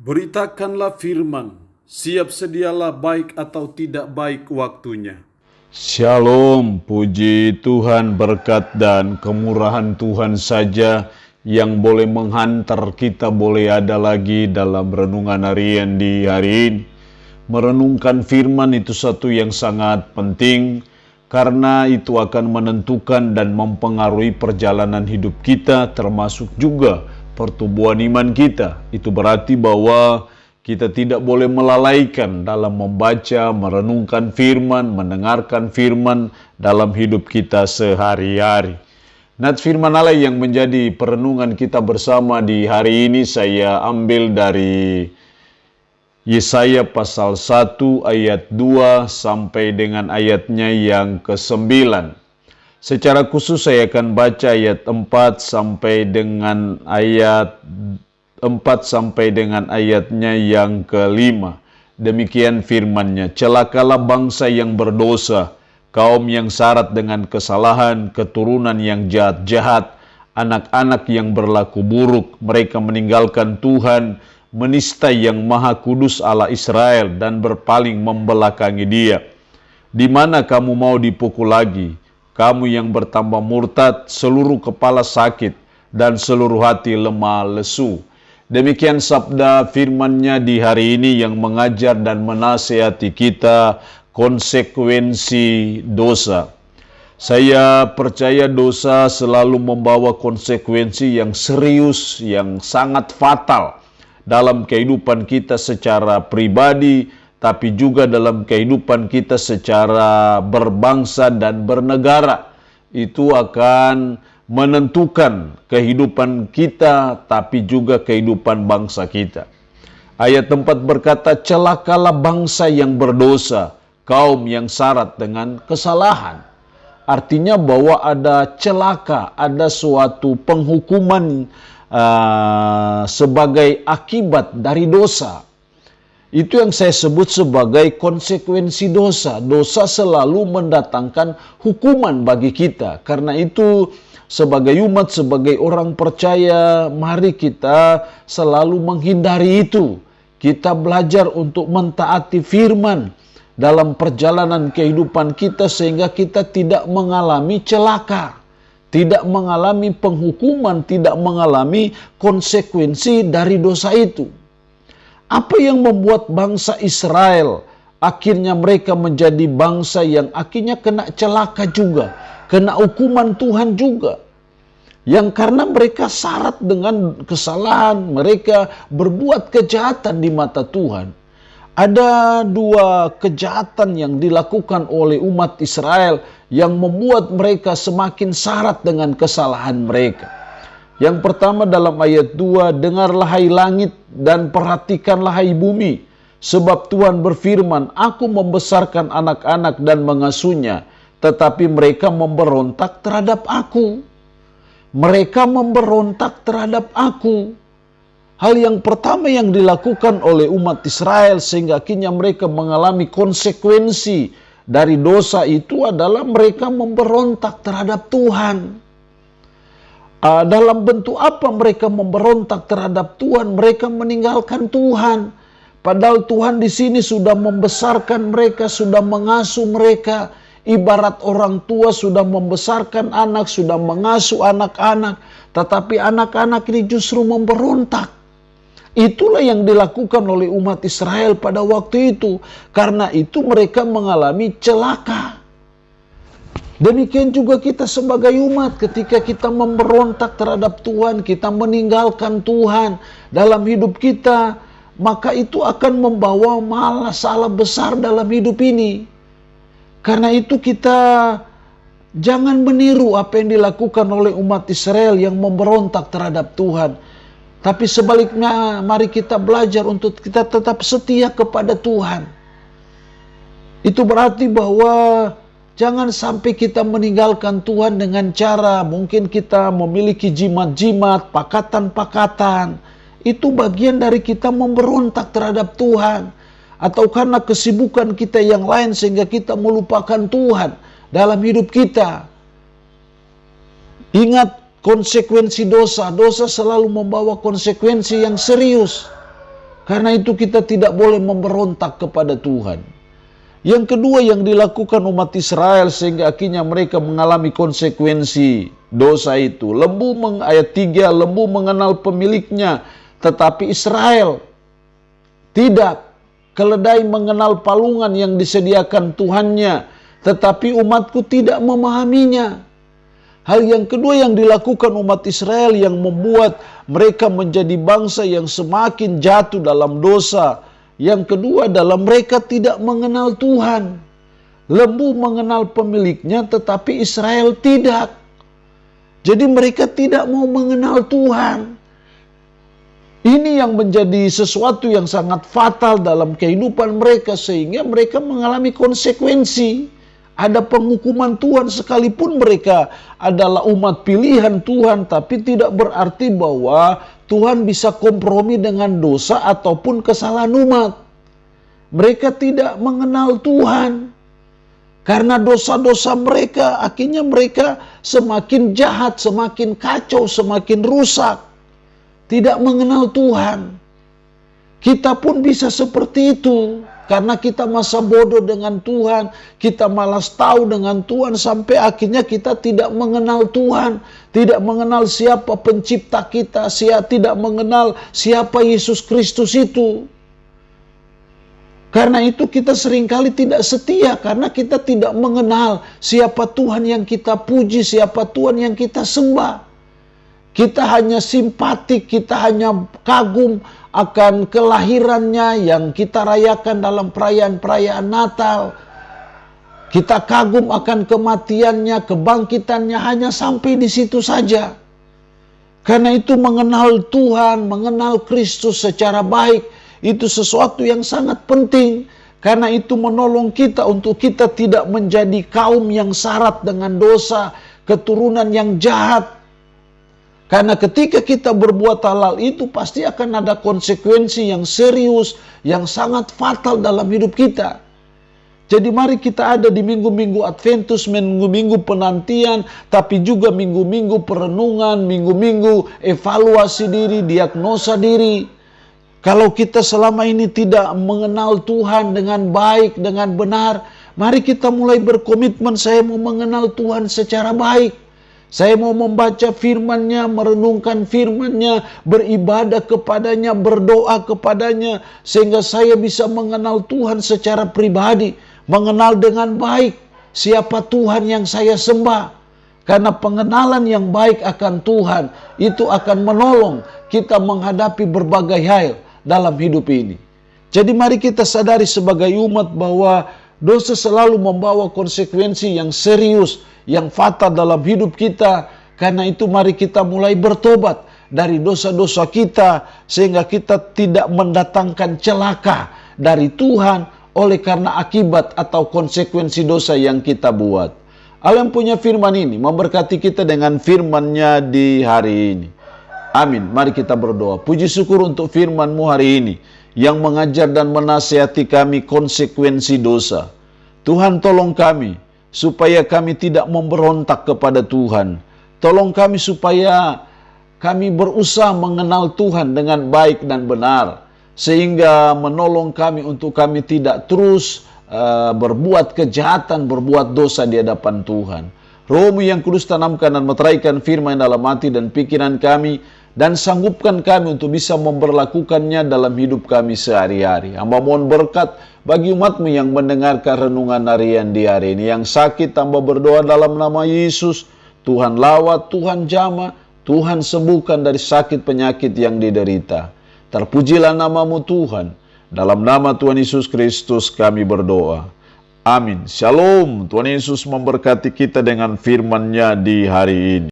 Beritakanlah firman, siap sedialah baik atau tidak baik waktunya. Shalom, puji Tuhan, berkat dan kemurahan Tuhan saja yang boleh menghantar kita boleh ada lagi dalam renungan harian di hari ini. Merenungkan firman itu satu yang sangat penting karena itu akan menentukan dan mempengaruhi perjalanan hidup kita termasuk juga pertumbuhan iman kita. Itu berarti bahwa kita tidak boleh melalaikan dalam membaca, merenungkan firman, mendengarkan firman dalam hidup kita sehari-hari. Nats firman Allah yang menjadi perenungan kita bersama di hari ini saya ambil dari Yesaya pasal 1 ayat 2 sampai dengan ayatnya yang ke-9. Secara khusus saya akan baca ayat 4 sampai dengan ayatnya yang ke-5. Demikian firman-Nya, celakalah bangsa yang berdosa, kaum yang syarat dengan kesalahan, keturunan yang jahat-jahat, anak-anak yang berlaku buruk, mereka meninggalkan Tuhan, menista yang maha kudus Allah Israel dan berpaling membelakangi Dia. Di mana kamu mau dipukul lagi? Kamu yang bertambah murtad, seluruh kepala sakit dan seluruh hati lemah lesu. Demikian sabda firman-Nya di hari ini yang mengajar dan menasihati kita konsekuensi dosa. Saya percaya dosa selalu membawa konsekuensi yang serius, yang sangat fatal dalam kehidupan kita secara pribadi, tapi juga dalam kehidupan kita secara berbangsa dan bernegara. Itu akan menentukan kehidupan kita, tapi juga kehidupan bangsa kita. Ayat 4 berkata, celakalah bangsa yang berdosa, kaum yang syarat dengan kesalahan. Artinya bahwa ada celaka, ada suatu penghukuman sebagai akibat dari dosa. Itu yang saya sebut sebagai konsekuensi dosa. Dosa selalu mendatangkan hukuman bagi kita. Karena itu sebagai umat, sebagai orang percaya, mari kita selalu menghindari itu. Kita belajar untuk mentaati firman dalam perjalanan kehidupan kita sehingga kita tidak mengalami celaka, tidak mengalami penghukuman, tidak mengalami konsekuensi dari dosa itu. Apa yang membuat bangsa Israel akhirnya mereka menjadi bangsa yang akhirnya kena celaka juga, kena hukuman Tuhan juga. Yang karena mereka syarat dengan kesalahan, mereka berbuat kejahatan di mata Tuhan. Ada dua kejahatan yang dilakukan oleh umat Israel yang membuat mereka semakin syarat dengan kesalahan mereka. Yang pertama dalam ayat 2, dengarlah hai langit dan perhatikanlah hai bumi. Sebab Tuhan berfirman, aku membesarkan anak-anak dan mengasuhnya, tetapi mereka memberontak terhadap aku. Mereka memberontak terhadap aku. Hal yang pertama yang dilakukan oleh umat Israel sehingga akhirnya mereka mengalami konsekuensi dari dosa itu adalah mereka memberontak terhadap Tuhan. Dalam bentuk apa mereka memberontak terhadap Tuhan? Mereka meninggalkan Tuhan. Padahal Tuhan di sini sudah membesarkan mereka, sudah mengasuh mereka. Ibarat orang tua sudah membesarkan anak, sudah mengasuh anak-anak. Tetapi anak-anak ini justru memberontak. Itulah yang dilakukan oleh umat Israel pada waktu itu. Karena itu mereka mengalami celaka. Demikian juga kita sebagai umat ketika kita memberontak terhadap Tuhan, kita meninggalkan Tuhan dalam hidup kita, maka itu akan membawa masalah besar dalam hidup ini. Karena itu kita jangan meniru apa yang dilakukan oleh umat Israel yang memberontak terhadap Tuhan. Tapi sebaliknya mari kita belajar untuk kita tetap setia kepada Tuhan. Itu berarti bahwa jangan sampai kita meninggalkan Tuhan dengan cara mungkin kita memiliki jimat-jimat, pakatan-pakatan. Itu bagian dari kita memberontak terhadap Tuhan. Atau karena kesibukan kita yang lain sehingga kita melupakan Tuhan dalam hidup kita. Ingat konsekuensi dosa. Dosa selalu membawa konsekuensi yang serius. Karena itu kita tidak boleh memberontak kepada Tuhan. Yang kedua yang dilakukan umat Israel sehingga akhirnya mereka mengalami konsekuensi dosa itu. Ayat 3, lembu mengenal pemiliknya, tetapi Israel tidak. Keledai mengenal palungan yang disediakan Tuhannya, tetapi umatku tidak memahaminya. Hal yang kedua yang dilakukan umat Israel yang membuat mereka menjadi bangsa yang semakin jatuh dalam dosa. Yang kedua adalah mereka tidak mengenal Tuhan. Lembu mengenal pemiliknya tetapi Israel tidak. Jadi mereka tidak mau mengenal Tuhan. Ini yang menjadi sesuatu yang sangat fatal dalam kehidupan mereka sehingga mereka mengalami konsekuensi. Ada penghukuman Tuhan sekalipun mereka adalah umat pilihan Tuhan, tapi tidak berarti bahwa Tuhan bisa kompromi dengan dosa ataupun kesalahan umat. Mereka tidak mengenal Tuhan. Karena dosa-dosa mereka, akhirnya mereka semakin jahat, semakin kacau, semakin rusak. Tidak mengenal Tuhan. Kita pun bisa seperti itu. Karena kita masa bodoh dengan Tuhan, kita malas tahu dengan Tuhan, sampai akhirnya kita tidak mengenal Tuhan, tidak mengenal siapa pencipta kita, tidak mengenal siapa Yesus Kristus itu. Karena itu kita seringkali tidak setia, karena kita tidak mengenal siapa Tuhan yang kita puji, siapa Tuhan yang kita sembah. Kita hanya simpatik, kita hanya kagum akan kelahirannya yang kita rayakan dalam perayaan-perayaan Natal. Kita kagum akan kematiannya, kebangkitannya, hanya sampai di situ saja. Karena itu mengenal Tuhan, mengenal Kristus secara baik, itu sesuatu yang sangat penting. Karena itu menolong kita untuk kita tidak menjadi kaum yang syarat dengan dosa, keturunan yang jahat. Karena ketika kita berbuat halal itu pasti akan ada konsekuensi yang serius, yang sangat fatal dalam hidup kita. Jadi mari kita ada di minggu-minggu Adventus, minggu-minggu penantian, tapi juga minggu-minggu perenungan, minggu-minggu evaluasi diri, diagnosa diri. Kalau kita selama ini tidak mengenal Tuhan dengan baik, dengan benar, mari kita mulai berkomitmen, saya mau mengenal Tuhan secara baik. Saya mau membaca firman-Nya, merenungkan firman-Nya, beribadah kepadanya, berdoa kepadanya, sehingga saya bisa mengenal Tuhan secara pribadi, mengenal dengan baik siapa Tuhan yang saya sembah. Karena pengenalan yang baik akan Tuhan, itu akan menolong kita menghadapi berbagai hal dalam hidup ini. Jadi mari kita sadari sebagai umat bahwa dosa selalu membawa konsekuensi yang serius, yang fatal dalam hidup kita. Karena itu mari kita mulai bertobat dari dosa-dosa kita, sehingga kita tidak mendatangkan celaka dari Tuhan oleh karena akibat atau konsekuensi dosa yang kita buat. Allah yang punya firman ini memberkati kita dengan firman-Nya di hari ini. Amin. Mari kita berdoa. Puji syukur untuk firman-Mu hari ini yang mengajar dan menasihati kami konsekuensi dosa. Tuhan, tolong kami supaya kami tidak memberontak kepada Tuhan. Tolong kami supaya kami berusaha mengenal Tuhan dengan baik dan benar, sehingga menolong kami untuk kami tidak terus berbuat kejahatan, berbuat dosa di hadapan Tuhan. Roh-Mu yang kudus tanamkan dan meteraikan firman dalam hati dan pikiran kami, dan sanggupkan kami untuk bisa memberlakukannya dalam hidup kami sehari-hari. Hamba mohon berkat bagi umat-Mu yang mendengarkan renungan harian di hari ini. Yang sakit tambah berdoa dalam nama Yesus. Tuhan lawat, Tuhan jamah, Tuhan sembuhkan dari sakit penyakit yang diderita. Terpujilah nama-Mu Tuhan. Dalam nama Tuhan Yesus Kristus kami berdoa. Amin. Shalom. Tuhan Yesus memberkati kita dengan firman-Nya di hari ini.